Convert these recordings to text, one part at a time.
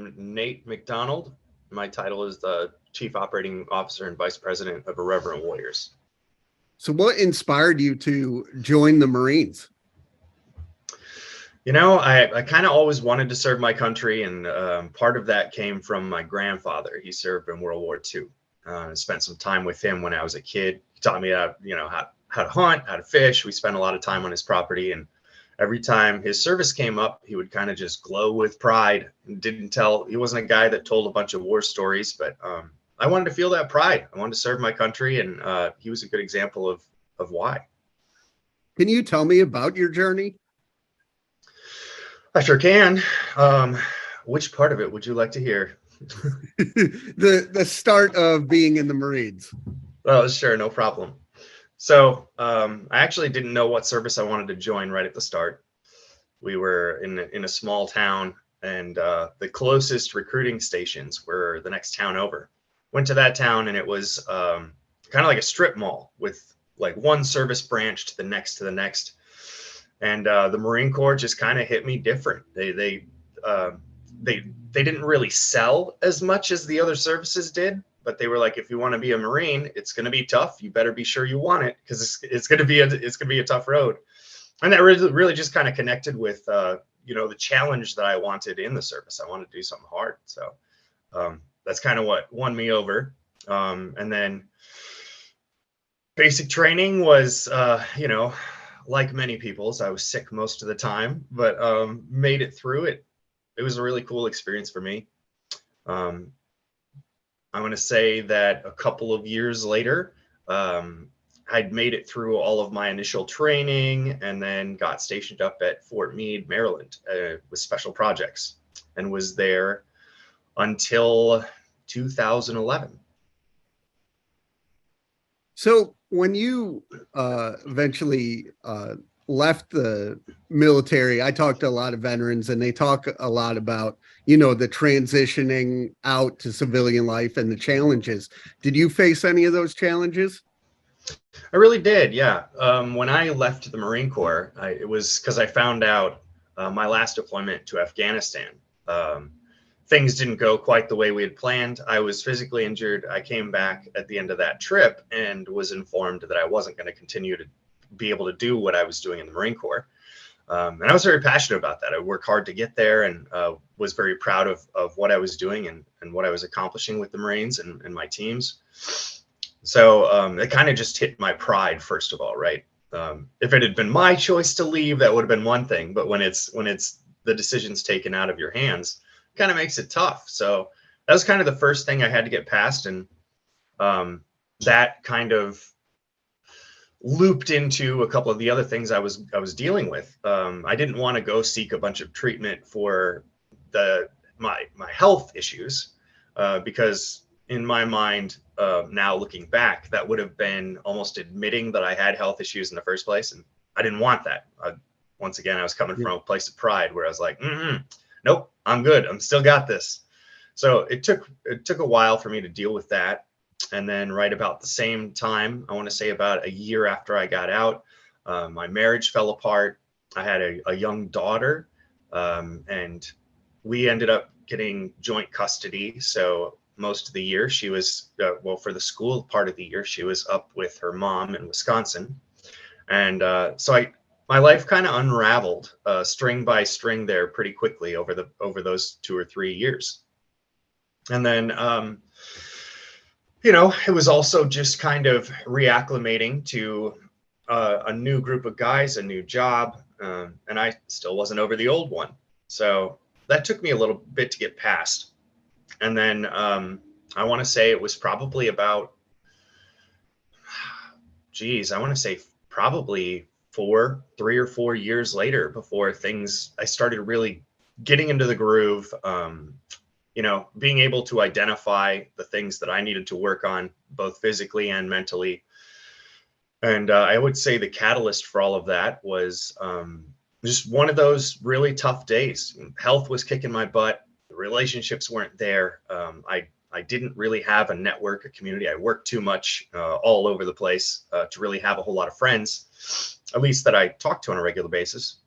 I'm Nate McDonald. My title is the Chief Operating Officer and Vice President of Irreverent Warriors. So what inspired you to join the Marines? You know, I kind of always wanted to serve my country, and part of that came from my grandfather. He served in World War II. I spent some time with him when I was a kid. He taught me how to hunt, how to fish. We spent a lot of time on his property, and every time his service came up, he would kind of just glow with pride. And he wasn't a guy that told a bunch of war stories, but I wanted to feel that pride. I wanted to serve my country, and he was a good example of why. Can you tell me about your journey? I sure can. Which part of it would you like to hear? The start of being in the Marines. Oh, sure, no problem. So I actually didn't know what service I wanted to join right at the start. We were in a small town, and the closest recruiting stations were the next town over. Went to that town, and it was kind of like a strip mall with like one service branch to the next. And the Marine Corps just kind of hit me different. They didn't really sell as much as the other services did, but they were like, if you want to be a Marine, it's going to be tough. You better be sure you want it, because it's going to be a tough road. And that really just kind of connected with the challenge that I wanted in the service. I wanted to do something hard, so that's kind of what won me over. And then basic training was like many people's, I was sick most of the time, but made it through it. It was a really cool experience for me. I'm going to say that a couple of years later, I'd made it through all of my initial training, and then got stationed up at Fort Meade, Maryland, with special projects, and was there until 2011. So when you eventually left the military, I talked to a lot of veterans, and they talk a lot about, the transitioning out to civilian life and the challenges. Did you face any of those challenges? I really did, yeah. When I left the Marine Corps, it was because I found out my last deployment to Afghanistan. Things didn't go quite the way we had planned. I was physically injured. I came back at the end of that trip and was informed that I wasn't going to continue to be able to do what I was doing in the Marine Corps. And I was very passionate about that. I worked hard to get there, and was very proud of what I was doing and what I was accomplishing with the Marines and my teams. So it kind of just hit my pride, first of all, right? If it had been my choice to leave, that would have been one thing. But when it's the decision's taken out of your hands, it kind of makes it tough. So that was kind of the first thing I had to get past, and that kind of looped into a couple of the other things I was dealing with. I didn't want to go seek a bunch of treatment for my health issues, because in my mind, now looking back, that would have been almost admitting that I had health issues in the first place, and I didn't want that. Once again, I was coming from a place of pride where I was like, nope, I'm good. I'm still got this. So it took a while for me to deal with that. And then right about the same time, I want to say about a year after I got out, my marriage fell apart. I had a young daughter, and we ended up getting joint custody. So most of the year she was, for the school part of the year, she was up with her mom in Wisconsin. And so my life kind of unraveled string by string there pretty quickly over those 2 or 3 years. And then, it was also just kind of reacclimating to a new group of guys, a new job, and I still wasn't over the old one. So that took me a little bit to get past. And then I want to say it was probably about, I want to say probably 3 or 4 years later before I started really getting into the groove, being able to identify the things that I needed to work on, both physically and mentally. And I would say the catalyst for all of that was just one of those really tough days. Health was kicking my butt. The relationships weren't there. I didn't really have a network, a community. I worked too much all over the place to really have a whole lot of friends, at least that I talked to on a regular basis.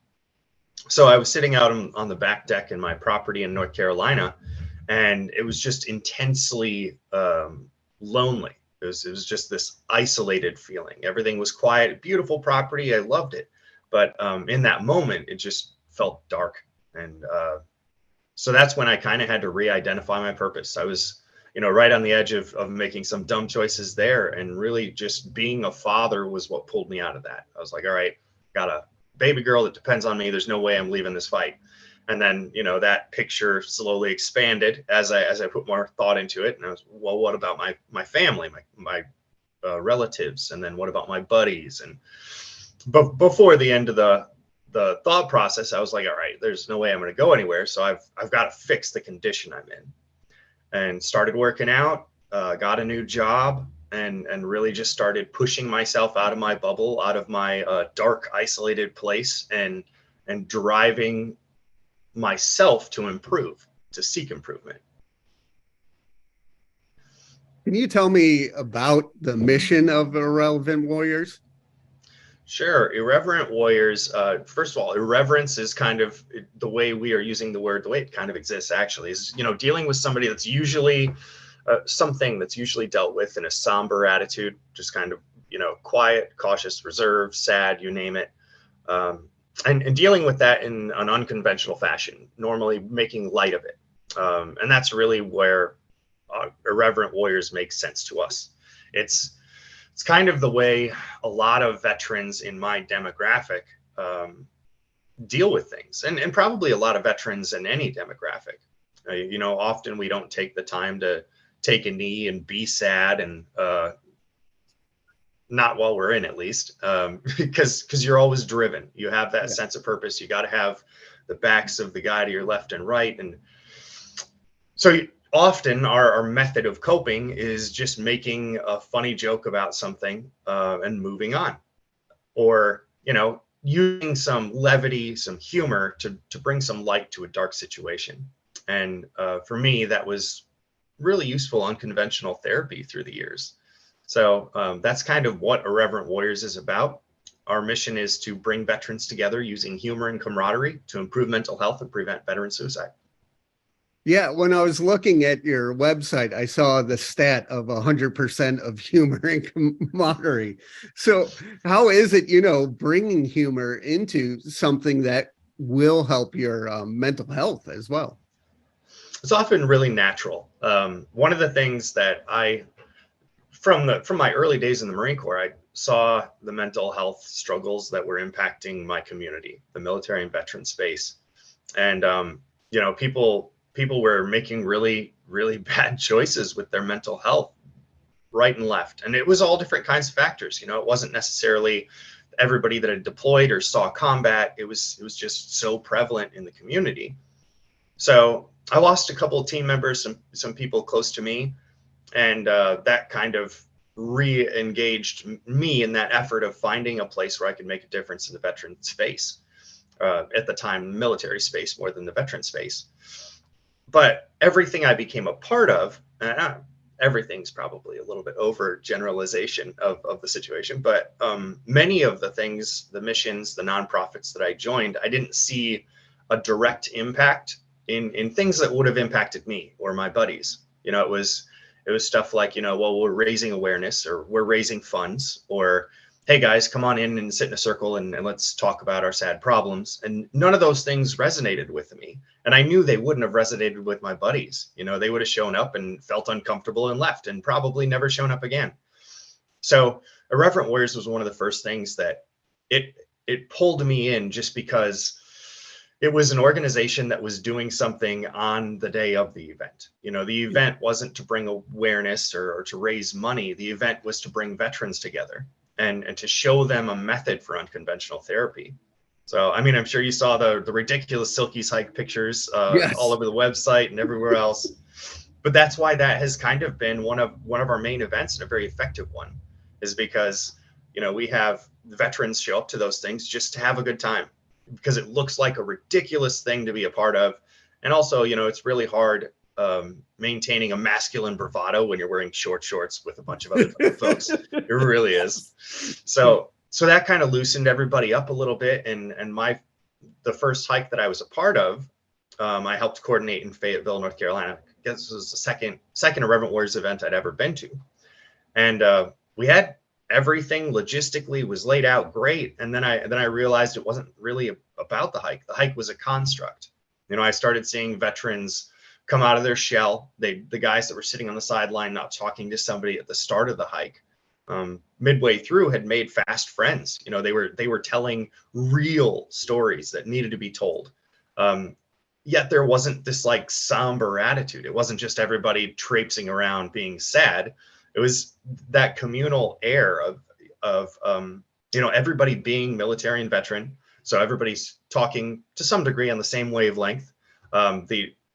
So I was sitting out on the back deck in my property in North Carolina, and it was just intensely lonely. It was just this isolated feeling. Everything was quiet, beautiful property. I loved it. But in that moment, it just felt dark. And so that's when I kind of had to re-identify my purpose. I was, right on the edge of making some dumb choices there. And really just being a father was what pulled me out of that. I was like, all right, got a baby girl that depends on me. There's no way I'm leaving this fight. And then, that picture slowly expanded as I put more thought into it. And I was, well, what about my family, my relatives? And then what about my buddies? And before the end of the thought process, I was like, all right, there's no way I'm going to go anywhere. So I've got to fix the condition I'm in, and started working out, got a new job, and really just started pushing myself out of my bubble, out of my dark, isolated place, and driving myself to improve, to seek improvement. Can you tell me about the mission of Irreverent Warriors? Sure. Irreverent Warriors, first of all, irreverence is kind of the way we are using the word, the way it kind of exists actually, is, dealing with somebody that's usually something that's usually dealt with in a somber attitude, just kind of, quiet, cautious, reserved, sad, you name it. And dealing with that in an unconventional fashion, normally making light of it. And that's really where Irreverent Warriors makes sense to us. It's kind of the way a lot of veterans in my demographic deal with things, and probably a lot of veterans in any demographic. Often we don't take the time to take a knee and be sad, and not while we're in, at least, because you're always driven. You have that sense of purpose. You got to have the backs of the guy to your left and right. And so often our method of coping is just making a funny joke about something and moving on, or, using some levity, some humor to bring some light to a dark situation. And for me, that was really useful unconventional therapy through the years. So that's kind of what Irreverent Warriors is about. Our mission is to bring veterans together using humor and camaraderie to improve mental health and prevent veteran suicide. Yeah, when I was looking at your website, I saw the stat of 100% of humor and camaraderie. So how is it, bringing humor into something that will help your mental health as well? It's often really natural. One of the things that from my early days in the Marine Corps, I saw the mental health struggles that were impacting my community, the military and veteran space. And, people were making really, really bad choices with their mental health, right and left. And it was all different kinds of factors. It wasn't necessarily everybody that had deployed or saw combat. It was just so prevalent in the community. So I lost a couple of team members, some people close to me, and that kind of re-engaged me in that effort of finding a place where I could make a difference in the veteran space. At the time, military space more than the veteran space. But everything I became a part of, everything's probably a little bit over generalization of the situation, but many of the things, the missions, the nonprofits that I joined, I didn't see a direct impact in things that would have impacted me or my buddies. It was stuff like, well, we're raising awareness, or we're raising funds, or hey guys, come on in and sit in a circle and let's talk about our sad problems. And none of those things resonated with me. And I knew they wouldn't have resonated with my buddies. They would have shown up and felt uncomfortable and left, and probably never shown up again. So Irreverent Warriors was one of the first things that it pulled me in, just because it was an organization that was doing something on the day of the event. The event wasn't to bring awareness or to raise money. The event was to bring veterans together and to show them a method for unconventional therapy. So, I'm sure you saw the ridiculous silkies hike pictures all over the website and everywhere else. But that's why that has kind of been one of our main events, and a very effective one, is because, we have veterans show up to those things just to have a good time, because it looks like a ridiculous thing to be a part of. And also, it's really hard maintaining a masculine bravado when you're wearing short shorts with a bunch of other folks. It really is. So that kind of loosened everybody up a little bit. And the first hike that I was a part of, I helped coordinate in Fayetteville, North Carolina, guess it was the second Irreverent Warriors event I'd ever been to. And we had everything logistically was laid out great. And then I realized it wasn't really about the hike. The hike was a construct. I started seeing veterans come out of their shell. The guys that were sitting on the sideline, not talking to somebody at the start of the hike, midway through had made fast friends. They were telling real stories that needed to be told. Yet there wasn't this like somber attitude. It wasn't just everybody traipsing around being sad. It was that communal air of everybody being military and veteran. So everybody's talking to some degree on the same wavelength.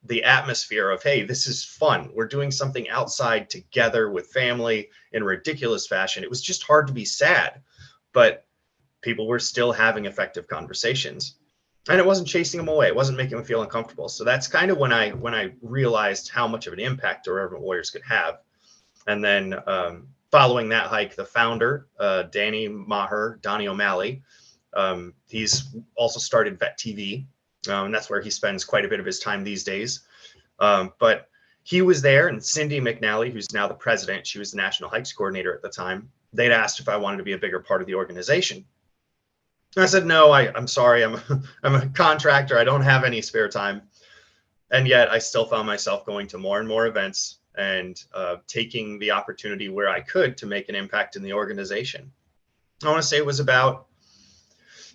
The atmosphere of, hey, this is fun. We're doing something outside together with family in a ridiculous fashion. It was just hard to be sad, but people were still having effective conversations. And it wasn't chasing them away. It wasn't making them feel uncomfortable. So that's kind of when I realized how much of an impact Irreverent Warriors could have. And then following that hike, the founder, Donnie O'Malley, he's also started Vet TV. And that's where he spends quite a bit of his time these days. But he was there, and Cindy McNally, who's now the president, she was the national hikes coordinator at the time. They'd asked if I wanted to be a bigger part of the organization. And I said, no, I'm sorry. I'm a contractor. I don't have any spare time. And yet I still found myself going to more and more events and taking the opportunity where I could to make an impact in the organization. I want to say it was about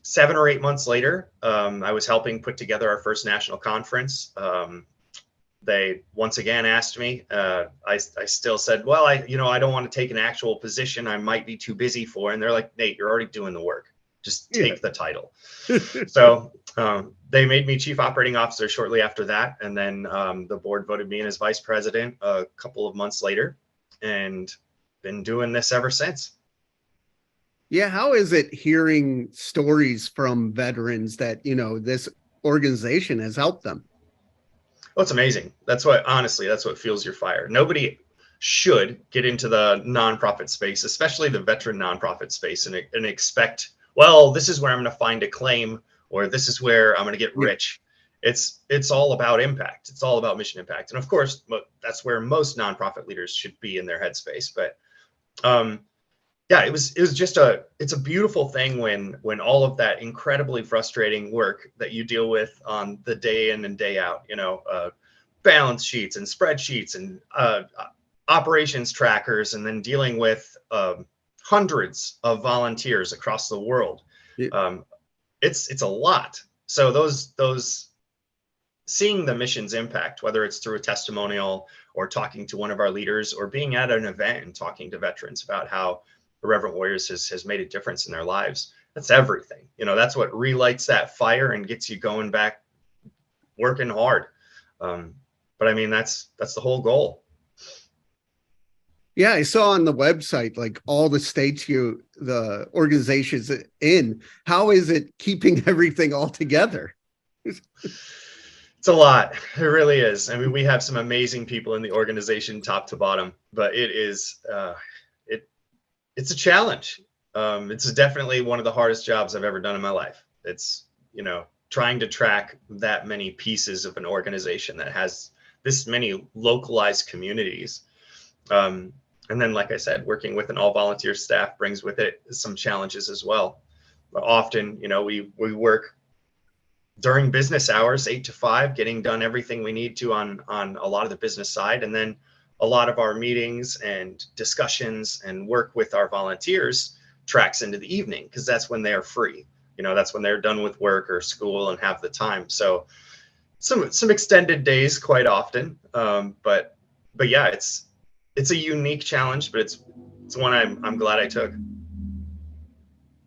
7 or 8 months later, I was helping put together our first national conference. They once again asked me. I still said, well, I don't want to take an actual position I might be too busy for. And they're like, Nate, you're already doing the work. Just take the title. So they made me chief operating officer shortly after that. And then the board voted me in as vice president a couple of months later, and been doing this ever since. Yeah. How is it hearing stories from veterans that, this organization has helped them? Oh, it's amazing. That's what fuels your fire. Nobody should get into the nonprofit space, especially the veteran nonprofit space, and expect, well, this is where I'm going to find a claim, or this is where I'm going to get rich. It's all about impact. It's all about mission impact. And of course, that's where most nonprofit leaders should be in their headspace. But yeah, it's a beautiful thing when all of that incredibly frustrating work that you deal with on the day in and day out, balance sheets and spreadsheets and operations trackers, and then dealing with hundreds of volunteers across the world. Yeah. It's a lot. So those seeing the mission's impact, whether it's through a testimonial or talking to one of our leaders or being at an event and talking to veterans about how Irreverent Warriors has made a difference in their lives, that's everything. That's what relights that fire and gets you going back working hard. But I mean, that's the whole goal. Yeah, I saw on the website, like all the states the organization's in. How is it keeping everything all together? It's a lot. It really is. I mean, we have some amazing people in the organization, top to bottom, but it is, it's a challenge. It's definitely one of the hardest jobs I've ever done in my life. It's, trying to track that many pieces of an organization that has this many localized communities. And then, like I said, working with an all volunteer staff brings with it some challenges as well. But often, we work during business hours, 8 to 5, getting done everything we need to on a lot of the business side. And then a lot of our meetings and discussions and work with our volunteers tracks into the evening, because that's when they're free. That's when they're done with work or school and have the time. So some extended days quite often. But yeah, it's a unique challenge, but it's one I'm glad I took.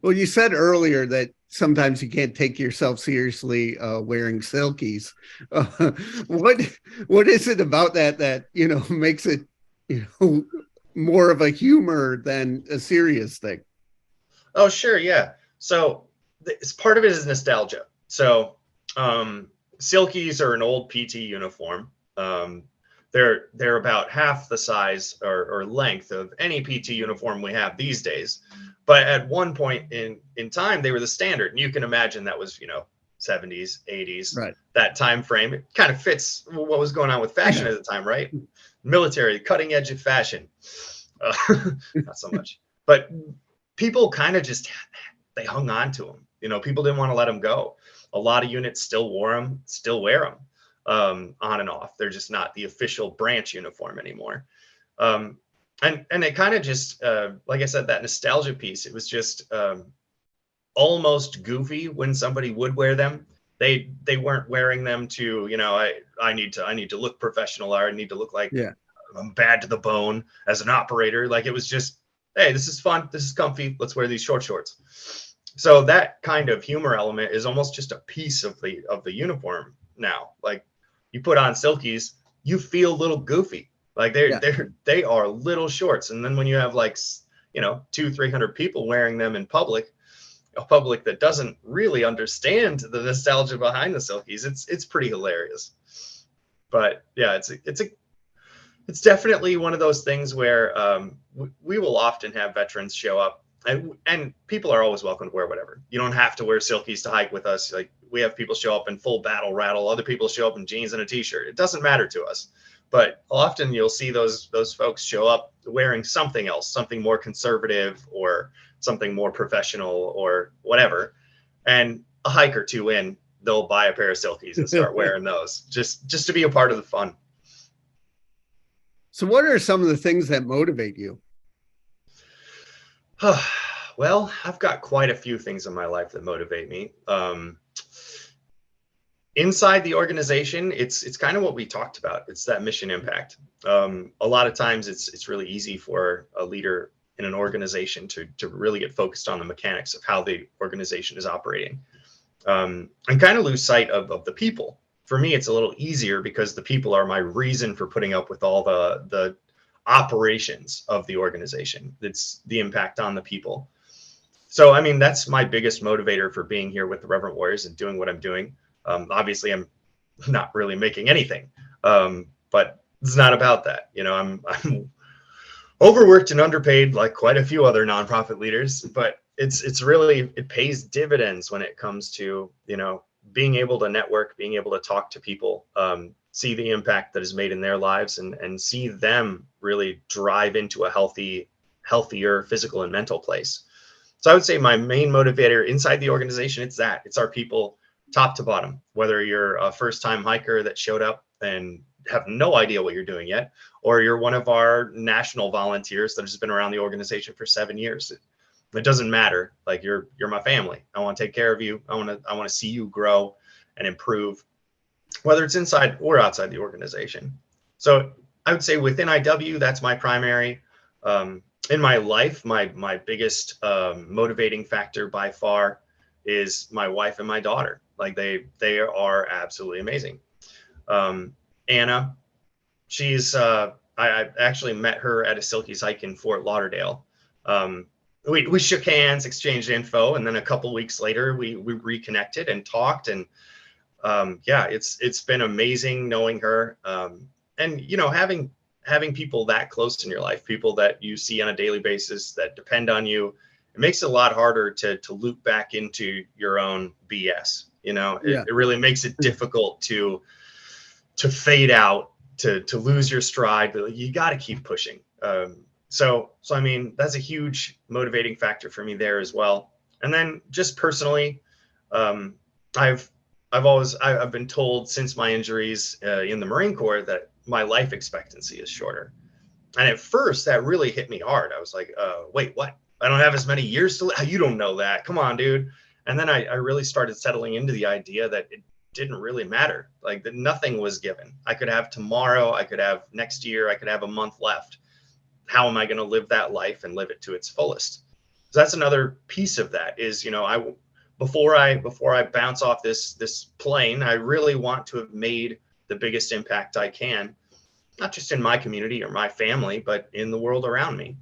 Well, you said earlier that sometimes you can't take yourself seriously wearing silkies. What is it about that makes it more of a humor than a serious thing? Oh, sure, yeah. So part of it is nostalgia. So silkies are an old PT uniform. They're about half the size or length of any PT uniform we have these days. But at one point in time, they were the standard. And you can imagine that was, 70s, 80s, Right. that time frame. It kind of fits what was going on with fashion at the time, right? Military, cutting edge of fashion. Not so much. But people kind of just, they hung on to them. You know, people didn't want to let them go. A lot of units still wore them, still wear them on and off. They're just not the official branch uniform anymore. And it kind of just, like I said, that nostalgia piece, it was just almost goofy when somebody would wear them. They weren't wearing them to, you know, I need to look professional, or I need to look like I'm bad to the bone as an operator. Like, it was just, hey, this is fun, this is comfy, let's wear these short shorts. So that kind of humor element is almost just a piece of the uniform now. Like, you put on silkies, you feel a little goofy. Like, they are little shorts. And then when you have, like, you know, 200-300 people wearing them in public, a public that doesn't really understand the nostalgia behind the silkies, it's pretty hilarious. But yeah, it's definitely one of those things where we will often have veterans show up, and people are always welcome to wear whatever. You don't have to wear silkies to hike with us. Like, we have people show up in full battle rattle, other people show up in jeans and a t-shirt. It doesn't matter to us. But often you'll see those folks show up wearing something else, something more conservative or something more professional or whatever. And a hike or two in, they'll buy a pair of silkies and start wearing those just to be a part of the fun. So what are some of the things that motivate you? Well, I've got quite a few things in my life that motivate me. Inside the organization, it's kind of what we talked about. It's that mission impact. A lot of times it's really easy for a leader in an organization to really get focused on the mechanics of how the organization is operating, and kind of lose sight of the people. For me, it's a little easier because the people are my reason for putting up with all the operations of the organization. It's the impact on the people. So, I mean, that's my biggest motivator for being here with the Irreverent Warriors and doing what I'm doing. Obviously, I'm not really making anything, but it's not about that. You know, I'm overworked and underpaid like quite a few other nonprofit leaders, but it's really, it pays dividends when it comes to, you know, being able to network, being able to talk to people, see the impact that is made in their lives, and see them really drive into a healthier physical and mental place. So I would say my main motivator inside the organization, it's our people, top to bottom. Whether you're a first-time hiker that showed up and have no idea what you're doing yet, or you're one of our national volunteers that has been around the organization for 7 years. It doesn't matter. Like, you're my family. I want to take care of you. I want to see you grow and improve, whether it's inside or outside the organization. So I would say within IW, that's my primary. In my life, my biggest motivating factor by far is my wife and my daughter. Like, they are absolutely amazing. Anna, she's I actually met her at a Silkies hike in Fort Lauderdale. We shook hands, exchanged info, and then a couple weeks later we reconnected and talked. And yeah, it's been amazing knowing her. And you know, having people that close in your life, people that you see on a daily basis that depend on you, it makes it a lot harder to loop back into your own BS. You know, it really makes it difficult to fade out, to lose your stride. But you got to keep pushing. So I mean, that's a huge motivating factor for me there as well. And then just personally, I've been told since my injuries in the Marine Corps that my life expectancy is shorter. And at first that really hit me hard. I was like, wait, what? I don't have as many years to live? You don't know that. Come on, dude. And then I really started settling into the idea that it didn't really matter. Like, that nothing was given. I could have tomorrow, I could have next year, I could have a month left. How am I going to live that life and live it to its fullest? So that's another piece of that is, you know, before I bounce off this plane, I really want to have made the biggest impact I can, not just in my community or my family, but in the world around me.